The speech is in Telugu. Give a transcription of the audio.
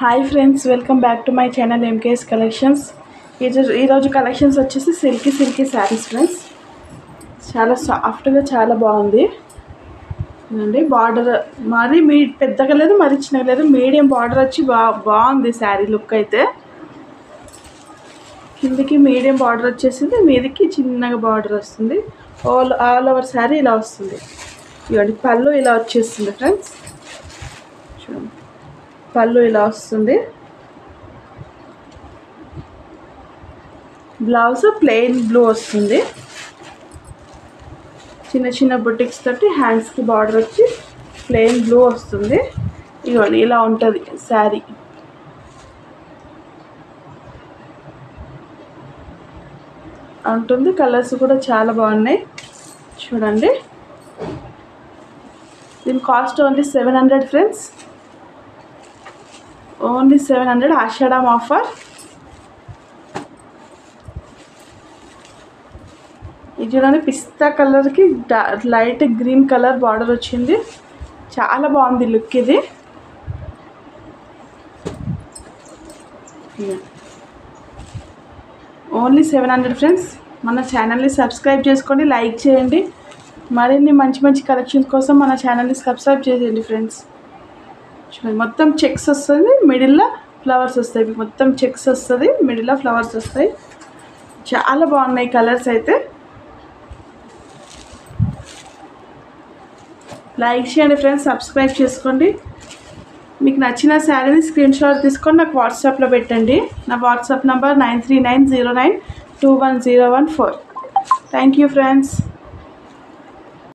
Hi friends, welcome back to my channel MKS collections. ఈరోజు కలెక్షన్స్ వచ్చేసి సిల్కీ శారీస్ ఫ్రెండ్స్. చాలా సాఫ్ట్గా చాలా బాగుంది అండి. బార్డర్ మరి పెద్దగా లేదు, మరి చిన్నగా లేదు, మీడియం బార్డర్ వచ్చి బాగుంది శారీ లుక్ అయితే. కిందికి మీడియం బార్డర్ వచ్చేసింది, మీదికి చిన్నగా బార్డర్ వస్తుంది. ఆల్ ఓవర్ శారీ ఇలా వస్తుంది. ఇవ్వండి, పళ్ళు ఇలా వచ్చేస్తుంది ఫ్రెండ్స్. చూడండి, పళ్ళు ఇలా వస్తుంది. బ్లౌజ్ ప్లెయిన్ బ్లూ వస్తుంది. చిన్న చిన్న బుటిక్స్ తోటి హ్యాండ్స్కి బార్డర్ వచ్చి ప్లెయిన్ బ్లూ వస్తుంది. ఇవ్వండి, ఇలా ఉంటుంది శారీ. ఉంటుంది. కలర్స్ కూడా చాలా బాగున్నాయి. చూడండి, దీని కాస్ట్ ఓన్లీ 700 ఫ్రెండ్స్. ఓన్లీ 700 ఆషాఢం ఆఫర్. ఇది చూడండి, పిస్తా కలర్కి లైట్ గ్రీన్ కలర్ బార్డర్ వచ్చింది. చాలా బాగుంది లుక్ ఇది. Only 700 friends. మన ఛానల్ని సబ్స్క్రైబ్ చేసుకోండి, లైక్ చేయండి. మరిన్ని మంచి మంచి కలెక్షన్స్ కోసం మన ఛానల్ని సబ్స్క్రైబ్ చేయండి ఫ్రెండ్స్. చూడండి, మొత్తం చెక్స్ వస్తుంది, మిడిల్లో ఫ్లవర్స్ వస్తాయి. మొత్తం చెక్స్ వస్తుంది, మిడిల్లో ఫ్లవర్స్ వస్తాయి. చాలా బాగున్నాయి కలర్స్ అయితే. లైక్ చేయండి ఫ్రెండ్స్, సబ్స్క్రైబ్ చేసుకోండి. మీకు నచ్చిన శారీని స్క్రీన్ షాట్ తీసుకొని నాకు వాట్సాప్లో పెట్టండి. నా WhatsApp number 9390921014. Thank you friends.